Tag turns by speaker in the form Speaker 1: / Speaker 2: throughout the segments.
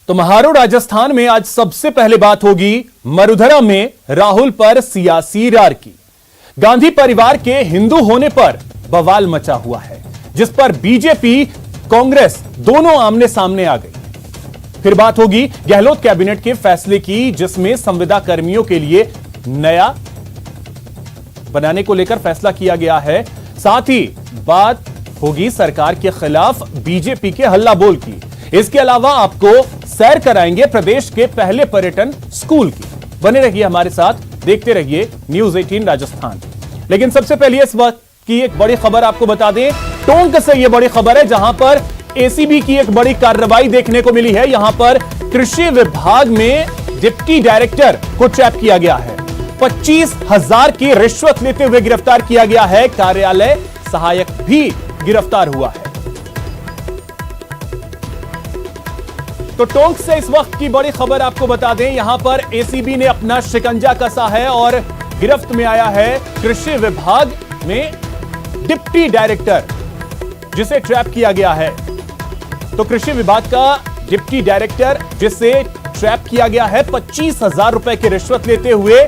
Speaker 1: तो महारो राजस्थान में आज सबसे पहले बात होगी मरुधरा में राहुल पर सियासी रार की। गांधी परिवार के हिंदू होने पर बवाल मचा हुआ है, जिस पर बीजेपी कांग्रेस दोनों आमने सामने आ गई। फिर बात होगी गहलोत कैबिनेट के फैसले की, जिसमें संविदा कर्मियों के लिए नया बनाने को लेकर फैसला किया गया है। साथ ही बात होगी सरकार के खिलाफ बीजेपी के हल्ला बोल की। इसके अलावा आपको सैर कराएंगे प्रदेश के पहले पर्यटन स्कूल की। बने रहिए हमारे साथ, देखते रहिए न्यूज 18 राजस्थान। लेकिन सबसे पहले इस वक्त की एक बड़ी खबर आपको बता दें। टोंक से यह बड़ी खबर है, जहां पर एसीबी की एक बड़ी कार्रवाई देखने को मिली है। यहां पर कृषि विभाग में डिप्टी डायरेक्टर को ट्रैप किया गया है। 25,000 की रिश्वत लेते हुए गिरफ्तार किया गया है। कार्यालय सहायक भी गिरफ्तार हुआ है। तो टोंक से इस वक्त की बड़ी खबर आपको बता दें। यहां पर एसीबी ने अपना शिकंजा कसा है और गिरफ्त में आया है कृषि विभाग में डिप्टी डायरेक्टर, जिसे ट्रैप किया गया है। तो कृषि विभाग का डिप्टी डायरेक्टर जिसे ट्रैप किया गया है 25,000 रुपए की रिश्वत लेते हुए,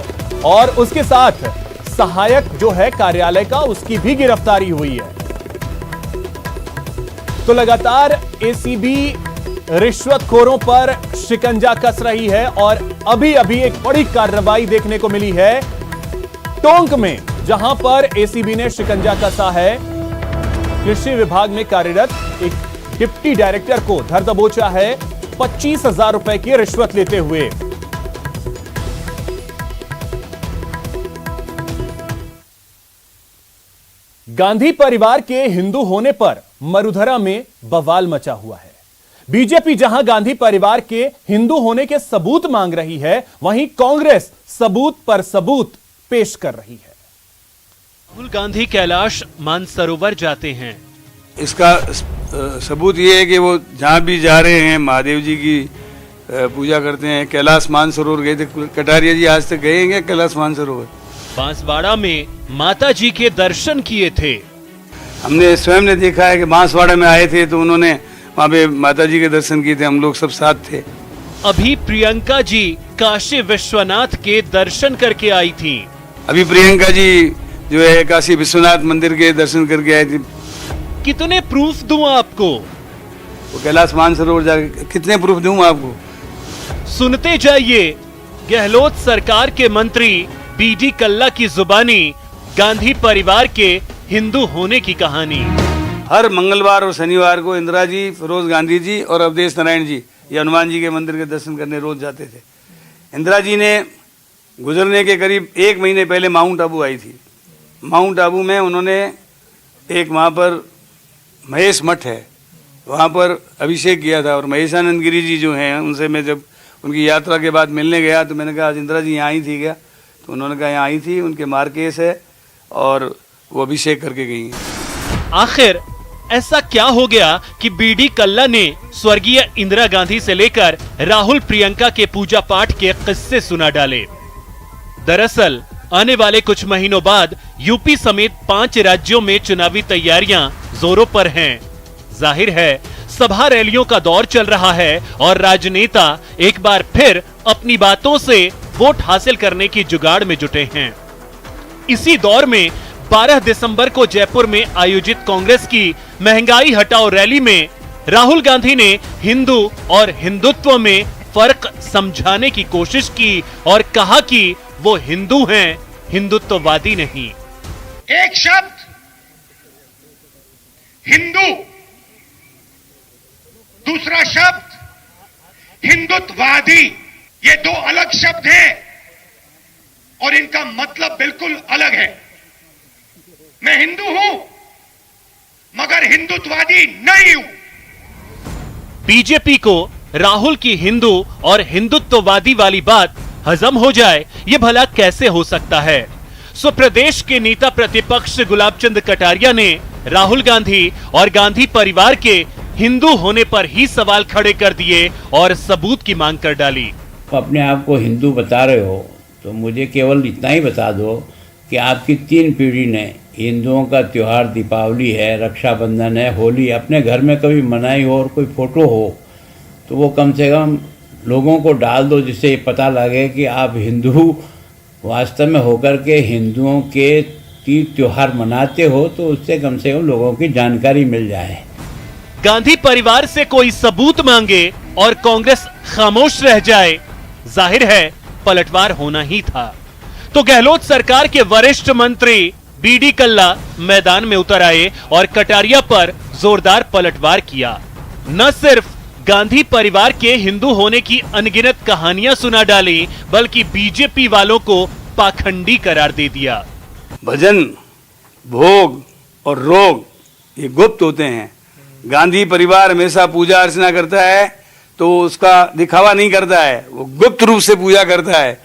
Speaker 1: और उसके साथ सहायक जो है कार्यालय का, उसकी भी गिरफ्तारी हुई है। तो लगातार एसीबी रिश्वतखोरों पर शिकंजा कस रही है और अभी अभी एक बड़ी कार्रवाई देखने को मिली है टोंक में, जहां पर एसीबी ने शिकंजा कसा है। कृषि विभाग में कार्यरत एक डिप्टी डायरेक्टर को धर दबोचा है 25,000 रुपए की रिश्वत लेते हुए। गांधी परिवार के हिंदू होने पर मरुधरा में बवाल मचा हुआ है। बीजेपी जहां गांधी परिवार के हिंदू होने के सबूत मांग रही है, वहीं कांग्रेस सबूत पर सबूत पेश कर रही है।
Speaker 2: राहुल गांधी कैलाश मानसरोवर जाते हैं।
Speaker 3: इसका सबूत ये है कि वो जहां भी जा रहे हैं महादेव जी की पूजा करते हैं। कैलाश मानसरोवर गए थे कटारिया जी, आज तक गए हैं कैलाश मानसरोवर?
Speaker 2: बांसवाड़ा में माता जी के दर्शन किए थे।
Speaker 3: हमने स्वयं ने देखा है कि बांसवाड़ा में आए थे तो उन्होंने वहाँ पे माता जी के दर्शन किए थे। हम लोग सब साथ थे।
Speaker 2: अभी प्रियंका जी काशी विश्वनाथ के दर्शन करके आई थी।
Speaker 3: अभी प्रियंका जी जो है काशी विश्वनाथ मंदिर के दर्शन करके आई थी।
Speaker 2: कितने प्रूफ दूं आपको?
Speaker 3: वो कैलाश मानसरोवर जाके कितने प्रूफ दूं आपको?
Speaker 2: सुनते जाइए गहलोत सरकार के मंत्री बीडी कल्ला की जुबानी गांधी परिवार के हिंदू होने की कहानी।
Speaker 3: हर मंगलवार और शनिवार को इंदिरा जी, फिरोज गांधी जी और अवधेश नारायण जी ये हनुमान जी के मंदिर के दर्शन करने रोज जाते थे। इंदिरा जी ने गुजरने के करीब 1 महीने पहले माउंट आबू आई थी। माउंट आबू में उन्होंने एक वहाँ पर महेश मठ है, वहाँ पर अभिषेक किया था। और महेशानंद गिरी जी जो हैं, उनसे मैं जब उनकी यात्रा के बाद मिलने गया तो मैंने कहा आज इंदिरा जी यहाँ आई थी क्या? तो उन्होंने कहा यहाँ आई थी, उनके मार्केस है और वो अभिषेक करके गई हैं।
Speaker 2: आखिर ऐसा क्या हो गया कि बीडी कल्ला ने स्वर्गीय इंदिरा गांधी से लेकर राहुल प्रियंका के पूजा पाठ के किस्से सुना डाले? दरअसल आने वाले कुछ महीनों बाद यूपी समेत 5 राज्यों में चुनावी तैयारियां जोरों पर हैं। जाहिर है सभा रैलियों का दौर चल रहा है और राजनेता एक बार फिर अपनी बातों से वोट हासिल करने की जुगाड़ में जुटे हैं। इसी दौर में 12 दिसंबर को जयपुर में आयोजित कांग्रेस की महंगाई हटाओ रैली में राहुल गांधी ने हिंदू और हिंदुत्व में फर्क समझाने की कोशिश की और कहा कि वो हिंदू हैं, हिंदुत्ववादी नहीं।
Speaker 4: एक शब्द हिंदू, दूसरा शब्द हिंदुत्ववादी, ये 2 अलग शब्द हैं और इनका मतलब बिल्कुल अलग है। मैं हिंदू हूं मगर हिंदुत्ववादी नहीं हूं।
Speaker 2: बीजेपी को राहुल की हिंदू और हिंदुत्ववादी वाली बात हजम हो जाए, ये भला कैसे हो सकता है? सो प्रदेश के नेता प्रतिपक्ष गुलाबचंद कटारिया ने राहुल गांधी और गांधी परिवार के हिंदू होने पर ही सवाल खड़े कर दिए और सबूत की मांग कर डाली।
Speaker 5: अपने आप को हिंदू बता रहे हो तो मुझे केवल इतना ही बता दो कि आपकी 3 पीढ़ी ने हिंदुओं का त्यौहार दीपावली है, रक्षाबंधन है, होली अपने घर में कभी मनाई हो और कोई फोटो हो तो वो कम से कम लोगों को डाल दो, जिससे ये पता लगे कि आप हिंदू वास्तव में होकर के हिंदुओं के तीज त्योहार मनाते हो, तो उससे कम से कम लोगों की जानकारी मिल जाए।
Speaker 2: गांधी परिवार से कोई सबूत मांगे और कांग्रेस खामोश रह जाए, जाहिर है पलटवार होना ही था। तो गहलोत सरकार के वरिष्ठ मंत्री बीडी कल्ला मैदान में उतर आए और कटारिया पर जोरदार पलटवार किया। न सिर्फ गांधी परिवार के हिंदू होने की अनगिनत कहानियां सुना डाली, बल्कि बीजेपी वालों को पाखंडी करार दे दिया।
Speaker 3: भजन, भोग और रोग ये गुप्त होते हैं। गांधी परिवार हमेशा पूजा अर्चना करता है तो उसका दिखावा नहीं करता है, वो गुप्त रूप से पूजा करता है।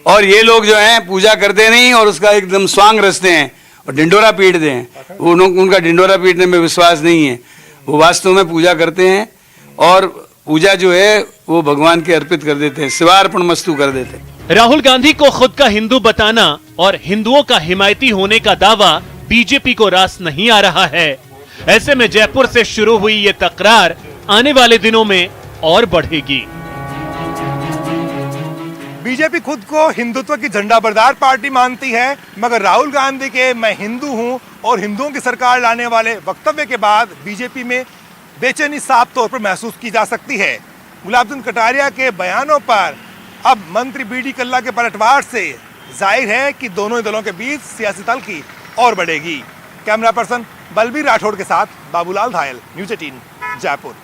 Speaker 3: और ये लोग जो हैं पूजा करते नहीं और उसका एकदम स्वांग रचते हैं और ढिंडोरा पीटते हैं। उनका ढिंडोरा पीटने में विश्वास नहीं है, वो वास्तव में पूजा करते हैं और पूजा जो है वो भगवान के अर्पित कर देते हैं, शिवार्पण मस्तु कर देते हैं।
Speaker 2: राहुल गांधी को खुद का हिंदू बताना और हिंदुओं का हिमायती होने का दावा बीजेपी को रास नहीं आ रहा है। ऐसे में जयपुर से शुरू हुई ये तकरार आने वाले दिनों में और बढ़ेगी।
Speaker 6: बीजेपी खुद को हिंदुत्व की झंडाबरदार पार्टी मानती है, मगर राहुल गांधी के मैं हिंदू हूं और हिंदुओं की सरकार लाने वाले वक्तव्य के बाद बीजेपी में बेचैनी साफ तौर पर महसूस की जा सकती है। गुलाबचंद कटारिया के बयानों पर अब मंत्री बीडी कल्ला के पलटवार से जाहिर है कि दोनों ही दलों के बीच सियासी तल्खी और बढ़ेगी। कैमरा पर्सन बलबीर राठौड़ के साथ बाबूलाल धायल, न्यूज़ 18 जयपुर।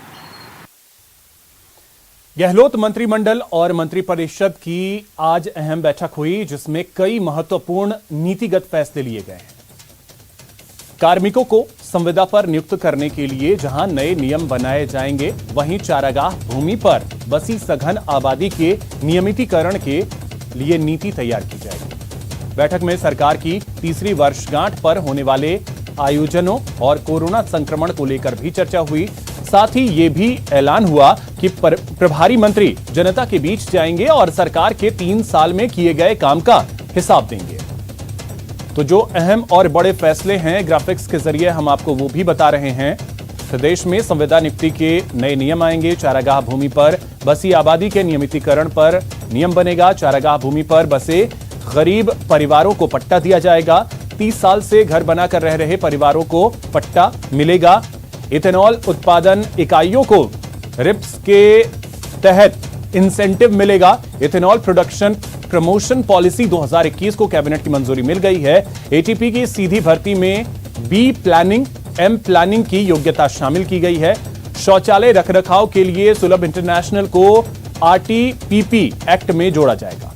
Speaker 1: गहलोत मंत्रिमंडल और मंत्रिपरिषद की आज अहम बैठक हुई, जिसमें कई महत्वपूर्ण नीतिगत फैसले लिए गए हैं। कार्मिकों को संविदा पर नियुक्त करने के लिए जहां नए नियम बनाए जाएंगे, वहीं चारागाह भूमि पर बसी सघन आबादी के नियमितीकरण के लिए नीति तैयार की जाएगी। बैठक में सरकार की तीसरी वर्षगांठ पर होने वाले आयोजनों और कोरोना संक्रमण को लेकर भी चर्चा हुई। साथ ही ये भी ऐलान हुआ कि प्रभारी मंत्री जनता के बीच जाएंगे और सरकार के 3 साल में किए गए काम का हिसाब देंगे। तो जो अहम और बड़े फैसले हैं, ग्राफिक्स के जरिए हम आपको वो भी बता रहे हैं। प्रदेश में संविदा नियुक्ति के नए नियम आएंगे। चारागाह भूमि पर बसी आबादी के नियमितीकरण पर नियम बनेगा। चारागाह भूमि पर बसे गरीब परिवारों को पट्टा दिया जाएगा। 30 साल से घर बनाकर रह रहे परिवारों को पट्टा मिलेगा। इथेनॉल उत्पादन इकाइयों को रिप्स के तहत इंसेंटिव मिलेगा। इथेनॉल प्रोडक्शन प्रमोशन पॉलिसी 2021 को कैबिनेट की मंजूरी मिल गई है। एटीपी की सीधी भर्ती में बी प्लानिंग, एम प्लानिंग की योग्यता शामिल की गई है। शौचालय रखरखाव के लिए सुलभ इंटरनेशनल को आरटीपीपी एक्ट में जोड़ा जाएगा।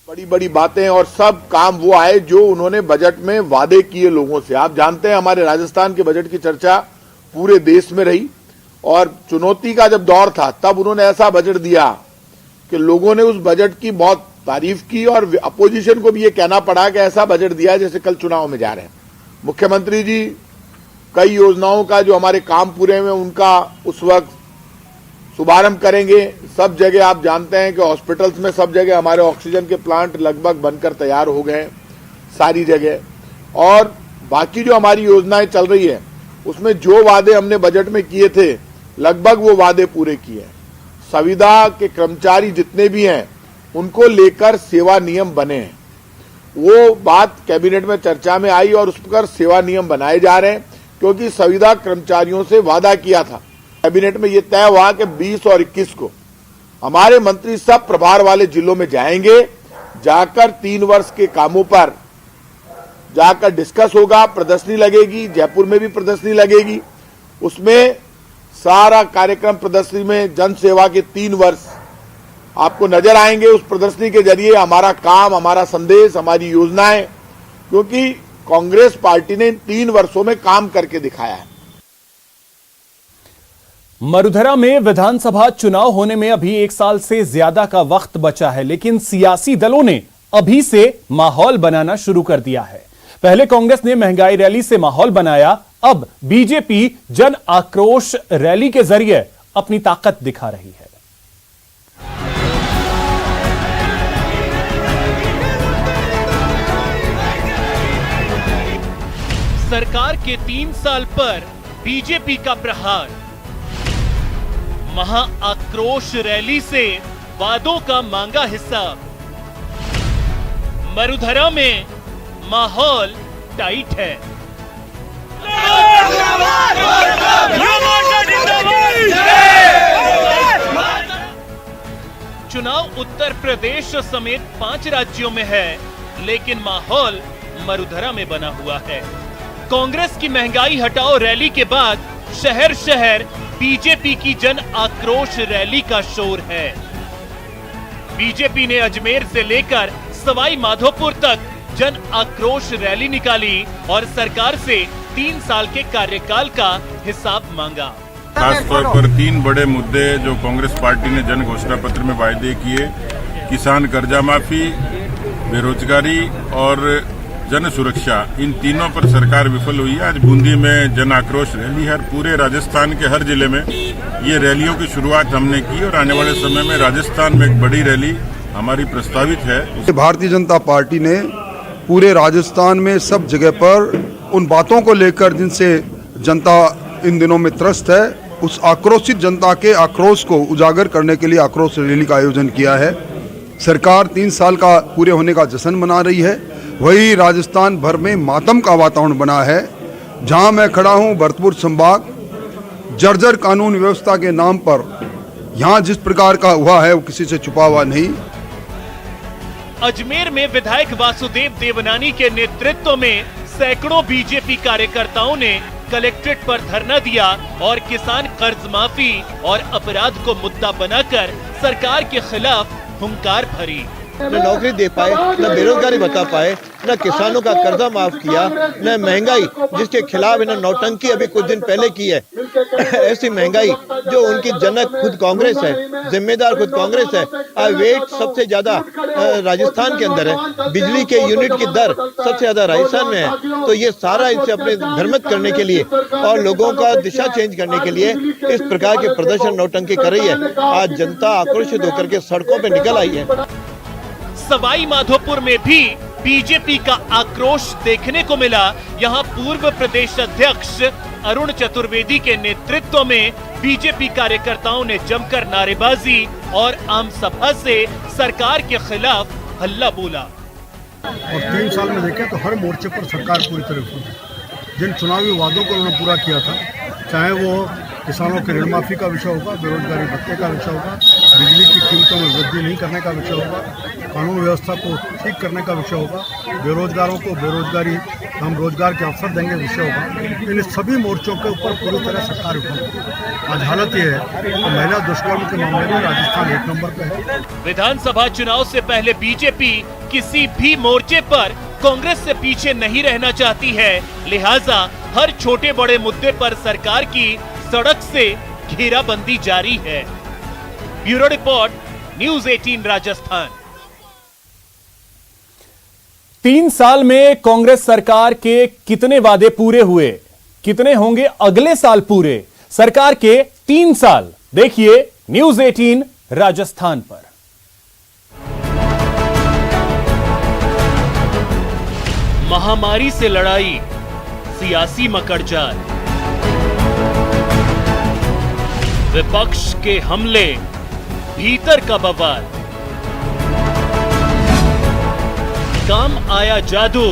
Speaker 7: बड़ी बड़ी बातें और सब काम वो आए जो उन्होंने बजट में वादे किए लोगों से। आप जानते हैं हमारे राजस्थान के बजट की चर्चा पूरे देश में रही और चुनौती का जब दौर था तब उन्होंने ऐसा बजट दिया कि लोगों ने उस बजट की बहुत तारीफ की और अपोजिशन को भी ये कहना पड़ा कि ऐसा बजट दिया जैसे कल चुनाव में जा रहे हैं। मुख्यमंत्री जी कई योजनाओं का जो हमारे काम पूरे में उनका उस वक्त शुभारंभ करेंगे। सब जगह आप जानते हैं कि हॉस्पिटल्स में सब जगह हमारे ऑक्सीजन के प्लांट लगभग बनकर तैयार हो गए सारी जगह। और बाकी जो हमारी योजनाएं चल रही है उसमें जो वादे हमने बजट में किए थे लगभग वो वादे पूरे किए। संविदा के कर्मचारी जितने भी हैं उनको लेकर सेवा नियम बने हैं, वो बात कैबिनेट में चर्चा में आई और उस पर सेवा नियम बनाए जा रहे हैं, क्योंकि संविदा कर्मचारियों से वादा किया था। कैबिनेट में यह तय हुआ कि 20 और 21 को हमारे मंत्री सब प्रभार वाले जिलों में जाएंगे, जाकर 3 वर्ष के कामों पर जाकर डिस्कस होगा। प्रदर्शनी लगेगी, जयपुर में भी प्रदर्शनी लगेगी, उसमें सारा कार्यक्रम प्रदर्शनी में जन सेवा के 3 वर्ष आपको नजर आएंगे। उस प्रदर्शनी के जरिए हमारा काम, हमारा संदेश, हमारी योजनाएं, क्योंकि कांग्रेस पार्टी ने इन 3 वर्षों में काम करके दिखाया है।
Speaker 1: मरुधरा में विधानसभा चुनाव होने में अभी 1 साल से ज्यादा का वक्त बचा है, लेकिन सियासी दलों ने अभी से माहौल बनाना शुरू कर दिया है। पहले कांग्रेस ने महंगाई रैली से माहौल बनाया, अब बीजेपी जन आक्रोश रैली के जरिए अपनी ताकत दिखा रही है।
Speaker 2: सरकार के 3 साल पर बीजेपी का प्रहार। महाआक्रोश रैली से वादों का मांगा हिसाब। मरुधरा में माहौल टाइट है। चुनाव उत्तर प्रदेश समेत 5 राज्यों में है, लेकिन माहौल मरुधरा में बना हुआ है। कांग्रेस की महंगाई हटाओ रैली के बाद शहर शहर बीजेपी की जन आक्रोश रैली का शोर है। बीजेपी ने अजमेर से लेकर सवाई माधोपुर तक जन आक्रोश रैली निकाली और सरकार से 3 साल के कार्यकाल का हिसाब मांगा।
Speaker 8: खासतौर पर 3 बड़े मुद्दे जो कांग्रेस पार्टी ने जन घोषणा पत्र में वायदे किए, किसान कर्जा माफी, बेरोजगारी और जन सुरक्षा, इन तीनों पर सरकार विफल हुई है। आज बूंदी में जन आक्रोश रैली है। पूरे राजस्थान के हर जिले में ये रैलियों की शुरुआत हमने की और आने वाले समय में राजस्थान में एक बड़ी रैली हमारी प्रस्तावित है।
Speaker 9: भारतीय जनता पार्टी ने पूरे राजस्थान में सब जगह पर उन बातों को लेकर जिनसे जनता इन दिनों में त्रस्त है, उस आक्रोशित जनता के आक्रोश को उजागर करने के लिए आक्रोश रैली का आयोजन किया है। सरकार 3 साल का पूरे होने का जश्न मना रही है। वही राजस्थान भर में मातम का वातावरण बना है। जहां मैं खड़ा हूं, भरतपुर संभाग, जर्जर कानून व्यवस्था के नाम पर यहां जिस प्रकार का हुआ है वो किसी से छुपा हुआ नहीं।
Speaker 2: अजमेर में विधायक वासुदेव देवनानी के नेतृत्व में सैकड़ों बीजेपी कार्यकर्ताओं ने कलेक्ट्रेट पर धरना दिया और किसान कर्ज माफी और अपराध को मुद्दा बनाकर सरकार के खिलाफ हुंकार भरी।
Speaker 10: न नौकरी दे पाए, न बेरोजगारी बता पाए, न किसानों का कर्जा माफ किया, न महंगाई जिसके खिलाफ इन्होंने नौटंकी अभी कुछ दिन पहले की है। ऐसी महंगाई जो उनकी जनक खुद कांग्रेस है, जिम्मेदार खुद कांग्रेस है। वेट सबसे ज्यादा राजस्थान के अंदर है, बिजली के यूनिट की दर सबसे ज्यादा राजस्थान में है। तो ये सारा इनसे अपने भ्रमित करने के लिए और लोगों का दिशा चेंज करने के लिए इस प्रकार के प्रदर्शन नौटंकी कर रही है। आज जनता आक्रोशित होकर के सड़कों पर निकल आई है।
Speaker 2: सवाई माधोपुर में भी बीजेपी का आक्रोश देखने को मिला। यहां पूर्व प्रदेश अध्यक्ष अरुण चतुर्वेदी के नेतृत्व में बीजेपी कार्यकर्ताओं ने जमकर नारेबाजी और आम सभा से सरकार के खिलाफ हल्ला बोला।
Speaker 11: और 3 साल में देखें तो हर मोर्चे पर सरकार पूरी तरह विफल है। जिन चुनावी वादों को उन्होंने पूरा किया था, चाहे वो किसानों के ऋण माफी का विषय होगा, बेरोजगारी भत्ते का विषय होगा, बिजली की कीमतों में वृद्धि नहीं करने का विषय होगा, कानून व्यवस्था को ठीक करने का विषय होगा, बेरोजगारों को बेरोजगारी हम रोजगार के अवसर देंगे विषय होगा। इन सभी मोर्चों के ऊपर पूरी तरह सरकार विफल है। आज हालत ये है कि महिला दुष्कर्म के मामले में राजस्थान 1 नंबर पे है।
Speaker 2: विधानसभा चुनाव से पहले बीजेपी किसी भी मोर्चे पर कांग्रेस से पीछे नहीं रहना चाहती है, लिहाजा हर छोटे बड़े मुद्दे पर सरकार की सड़क से घेराबंदी जारी है। Bureau report, news 18 Rajasthan.
Speaker 1: 3 साल में कांग्रेस सरकार के कितने वादे पूरे हुए, कितने होंगे अगले साल पूरे? सरकार के 3 साल देखिए न्यूज़ 18 राजस्थान पर।
Speaker 2: महामारी से लड़ाई, सियासी मकड़जाल, विपक्ष के हमले, भीतर का बवाल, काम आया जादू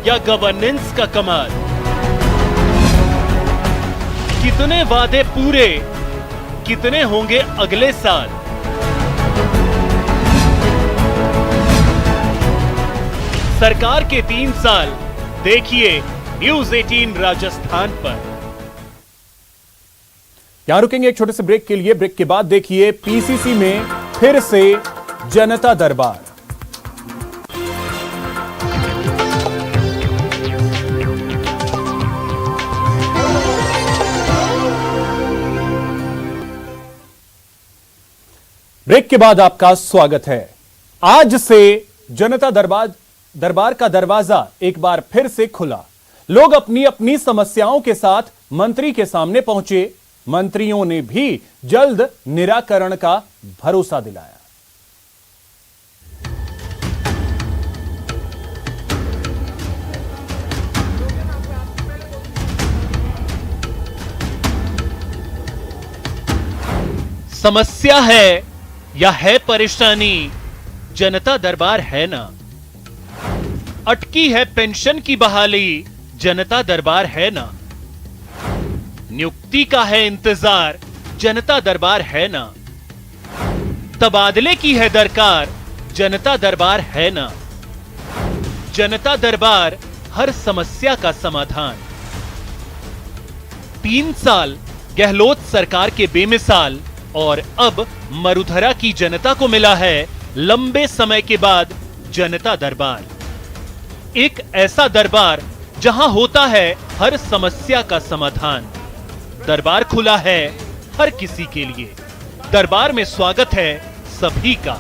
Speaker 2: या गवर्नेंस का कमाल, कितने वादे पूरे, कितने होंगे अगले साल? सरकार के 3 साल देखिए न्यूज़ 18 राजस्थान पर।
Speaker 1: यहां रुकेंगे एक छोटे से ब्रेक के लिए। ब्रेक के बाद देखिए पीसीसी में फिर से जनता दरबार। ब्रेक के बाद आपका स्वागत है। आज से जनता दरबार का दरवाजा एक बार फिर से खुला। लोग अपनी अपनी समस्याओं के साथ मंत्री के सामने पहुंचे। मंत्रियों ने भी जल्द निराकरण का भरोसा दिलाया।
Speaker 2: समस्या है या है परेशानी, जनता दरबार है ना। अटकी है पेंशन की बहाली, जनता दरबार है ना। नियुक्ति का है इंतजार, जनता दरबार है ना। तबादले की है दरकार, जनता दरबार है ना। जनता दरबार हर समस्या का समाधान। 3 साल गहलोत सरकार के बेमिसाल और अब मरुधरा की जनता को मिला है लंबे समय के बाद जनता दरबार। एक ऐसा दरबार जहां होता है हर समस्या का समाधान। दरबार खुला है हर किसी के लिए, दरबार में स्वागत है सभी का।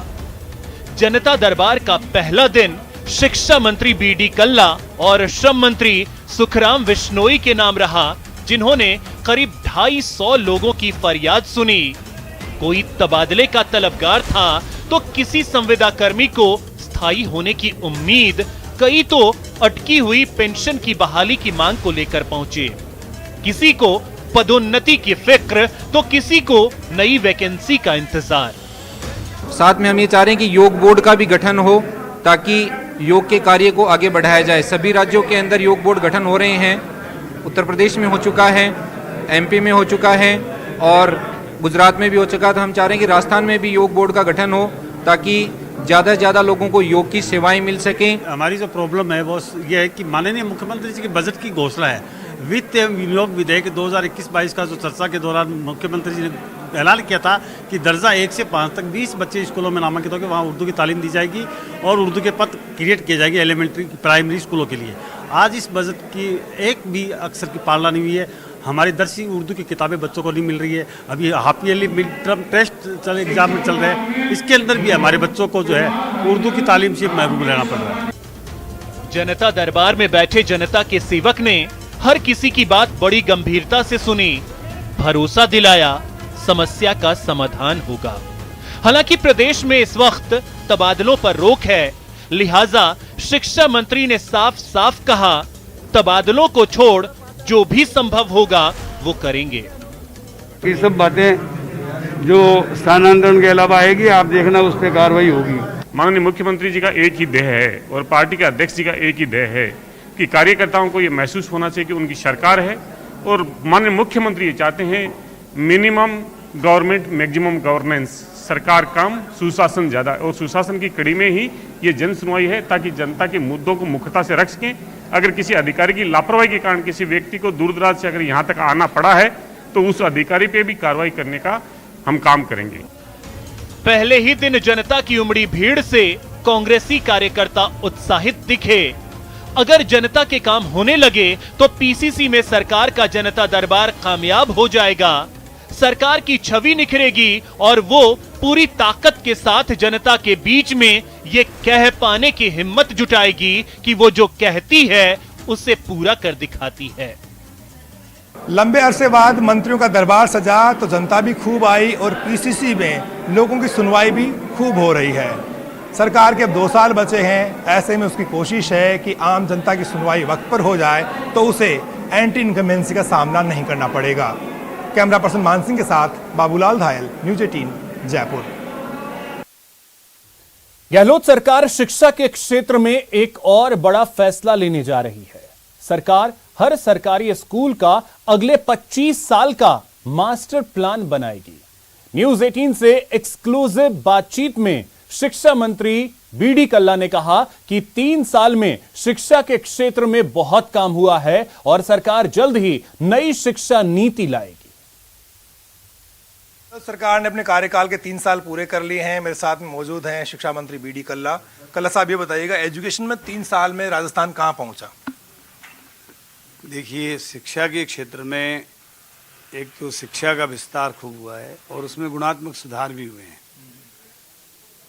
Speaker 2: जनता दरबार का पहला दिन शिक्षा मंत्री बीडी कल्ला और श्रम मंत्री सुखराम बिश्नोई के नाम रहा, जिन्होंने करीब 250 लोगों की फरियाद सुनी। कोई तबादले का तलबगार था तो किसी संविदा कर्मी को स्थायी होने की उम्मीद, कई तो अटकी हुई पेंशन की बहाली की मांग को लेकर पहुंचे। किसी को पदोन्नति की फिक्र तो किसी को नई वैकेंसी का इंतजार।
Speaker 12: साथ में हम ये चाह रहे हैं कि योग बोर्ड का भी गठन हो ताकि योग के कार्य को आगे बढ़ाया जाए। सभी राज्यों के अंदर योग बोर्ड गठन हो रहे हैं। उत्तर प्रदेश में हो चुका है, एमपी में हो चुका है और गुजरात में भी हो चुका। तो हम चाह रहे हैं कि राजस्थान में भी योग बोर्ड का गठन हो ताकि ज़्यादा से ज़्यादा लोगों को योग की सेवाएं मिल सकें।
Speaker 13: हमारी जो प्रॉब्लम है वो ये है कि माननीय मुख्यमंत्री जी के बजट की घोषणा है, वित्त एवं विनियोग विधेयक 2021-22 का जो चर्चा के दौरान मुख्यमंत्री जी ने ऐलान किया था कि दर्जा 1 से 5 तक 20 बच्चे स्कूलों में नामांकित होकर वहाँ उर्दू की तालीम दी जाएगी और उर्दू के पद क्रिएट किए जाएंगे एलिमेंट्री प्राइमरी स्कूलों के लिए। आज इस बजट की एक भी अक्षर की पालना नहीं हुई है। हमारी दर्शी उर्दू की किताबें बच्चों को नहीं मिल रही है। अभी half yearly mid term test exam में चल रहे हैं, इसके अंदर भी हमारे बच्चों को जो है उर्दू की तालीम से महरूम रहना पड़ रहा है।
Speaker 2: जनता दरबार में बैठे जनता के सेवक ने हर किसी की बात बड़ी गंभीरता से सुनी, भरोसा दिलाया समस्या का समाधान होगा। हालांकि प्रदेश में इस वक्त तबादलों पर रोक है, लिहाजा शिक्षा मंत्री ने साफ साफ कहा, तबादलों को छोड़ जो भी संभव होगा वो करेंगे।
Speaker 3: ये सब बातें जो स्थानांतरण के अलावा आएगी, आप देखना उस पर कार्रवाई होगी।
Speaker 14: माननीय मुख्यमंत्री जी का एक ही ध्येय है और पार्टी के अध्यक्ष जी का एक ही ध्येय है कि कार्यकर्ताओं को ये महसूस होना चाहिए कि उनकी सरकार है और माननीय मुख्यमंत्री ये चाहते हैं मिनिमम गवर्नमेंट मैक्सिमम गवर्नेंस, सरकार कम सुशासन ज़्यादा, और सुशासन की कड़ी में ही ये जन सुनवाई है ताकि जनता के मुद्दों को मुख्यता से रख सकें। अगर किसी अधिकारी की लापरवाही के कारण किसी व्यक्ति को दूर दराज से अगर यहाँ तक आना पड़ा है तो उस अधिकारी पे भी कार्रवाई करने का हम काम करेंगे।
Speaker 2: पहले ही दिन जनता की उमड़ी भीड़ से कांग्रेसी कार्यकर्ता उत्साहित दिखे। अगर जनता के काम होने लगे तो पीसीसी में सरकार का जनता दरबार कामयाब हो जाएगा, सरकार की छवि निखरेगी और वो पूरी ताकत के साथ जनता के बीच में ये कह पाने की हिम्मत जुटाएगी कि वो जो कहती है उसे पूरा कर दिखाती है।
Speaker 6: लंबे अरसे बाद मंत्रियों का दरबार सजा तो जनता भी खूब आई और पीसीसी में लोगों की सुनवाई भी खूब हो रही है। सरकार के अब 2 साल बचे हैं, ऐसे में उसकी कोशिश है कि आम जनता की सुनवाई वक्त पर हो जाए तो उसे एंटी इनकम्बेंसी का सामना नहीं करना पड़ेगा। कैमरा पर्सन मान सिंह के साथ बाबूलाल धायल, न्यूज़ 18 जयपुर।
Speaker 1: गहलोत सरकार शिक्षा के क्षेत्र में एक और बड़ा फैसला लेने जा रही है। सरकार हर सरकारी स्कूल का अगले 25 साल का मास्टर प्लान बनाएगी। न्यूज़ 18 से एक्सक्लूसिव बातचीत में शिक्षा मंत्री बीडी कल्ला ने कहा कि 3 साल में शिक्षा के क्षेत्र में बहुत काम हुआ है और सरकार जल्द ही नई शिक्षा नीति लाएगी।
Speaker 6: सरकार ने अपने कार्यकाल के 3 साल पूरे कर लिए हैं। मेरे साथ में मौजूद हैं शिक्षा मंत्री बीडी कल्ला। कल्ला साहब, ये बताइएगा, एजुकेशन में 3 साल में राजस्थान कहां पहुंचा?
Speaker 3: देखिए, शिक्षा के क्षेत्र में एक तो शिक्षा का विस्तार खूब हुआ है और उसमें गुणात्मक सुधार भी हुए हैं।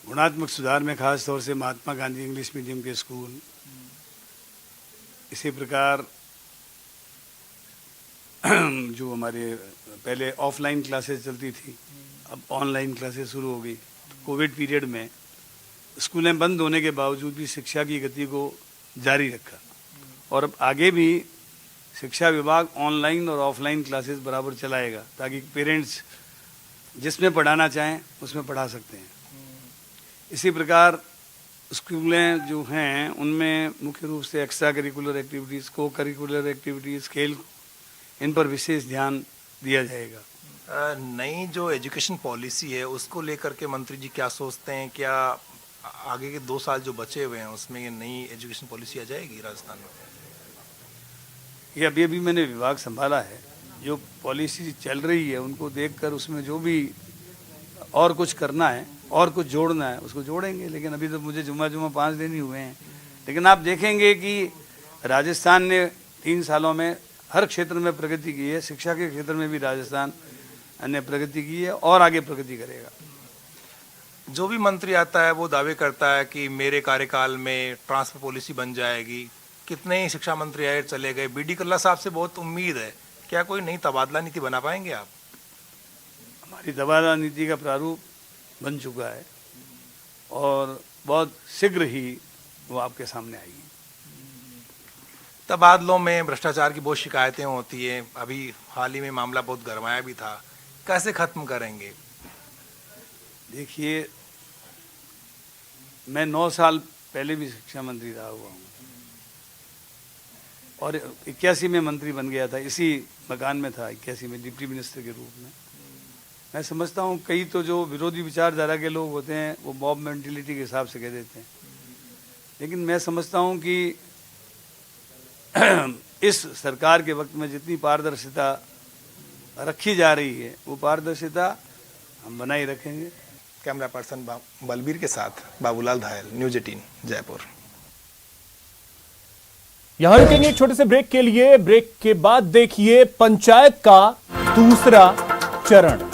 Speaker 3: गुणात्मक सुधार में खास तौर से महात्मा गांधी इंग्लिश मीडियम के स्कूल, इसी प्रकार जो हमारे पहले ऑफलाइन क्लासेस चलती थी, अब ऑनलाइन क्लासेस शुरू हो गई। तो कोविड पीरियड में स्कूलें बंद होने के बावजूद भी शिक्षा की गति को जारी रखा और अब आगे भी शिक्षा विभाग ऑनलाइन और ऑफलाइन क्लासेस बराबर चलाएगा ताकि पेरेंट्स जिसमें पढ़ाना चाहें उसमें पढ़ा सकते हैं। इसी प्रकार स्कूलें जो हैं उनमें मुख्य रूप से एक्स्ट्रा करिकुलर एक्टिविटीज़, को करिकुलर एक्टिविटीज़, खेल, इन पर विशेष ध्यान दिया जाएगा।
Speaker 6: नई जो एजुकेशन पॉलिसी है उसको लेकर के मंत्री जी क्या सोचते हैं? क्या आगे के 2 साल जो बचे हुए हैं उसमें ये नई एजुकेशन पॉलिसी आ जाएगी राजस्थान में?
Speaker 3: ये अभी मैंने विभाग संभाला है, जो पॉलिसी चल रही है उनको देखकर उसमें जो भी और कुछ करना है और कुछ जोड़ना है उसको जोड़ेंगे। लेकिन अभी तो मुझे जुम्मा 5 दिन ही हुए हैं। लेकिन आप देखेंगे कि राजस्थान ने 3 सालों में हर क्षेत्र में प्रगति की है। शिक्षा के क्षेत्र में भी राजस्थान ने प्रगति की है और आगे प्रगति करेगा।
Speaker 6: जो भी मंत्री आता है वो दावे करता है कि मेरे कार्यकाल में ट्रांसफर पॉलिसी बन जाएगी। कितने ही शिक्षा मंत्री आए चले गए। बीडी कल्ला साहब से बहुत उम्मीद है, क्या कोई नई तबादला नीति बना पाएंगे आप?
Speaker 3: हमारी तबादला नीति का प्रारूप बन चुका है और बहुत शीघ्र ही वो आपके सामने आएगी।
Speaker 6: तबादलों में भ्रष्टाचार की बहुत शिकायतें होती हैं। अभी हाल ही में मामला बहुत गरमाया भी था, कैसे खत्म करेंगे?
Speaker 3: देखिए, मैं 9 साल पहले भी शिक्षा मंत्री रहा हुआ हूँ और 81 में मंत्री बन गया था। इसी मकान में था 81 में डिप्टी मिनिस्टर के रूप में। मैं समझता हूँ कई तो जो विरोधी विचारधारा के लोग होते हैं वो मॉब मेंटेलिटी के हिसाब से कह देते हैं, लेकिन मैं समझता हूँ कि इस सरकार के वक्त में जितनी पारदर्शिता रखी जा रही है वो पारदर्शिता हम बनाए रखेंगे।
Speaker 6: कैमरा पर्सन बलबीर के साथ बाबूलाल धायल, न्यूज़ 18 जयपुर।
Speaker 1: यहां रुकेंगे एक छोटे से ब्रेक के लिए। ब्रेक के बाद देखिए पंचायत का दूसरा चरण।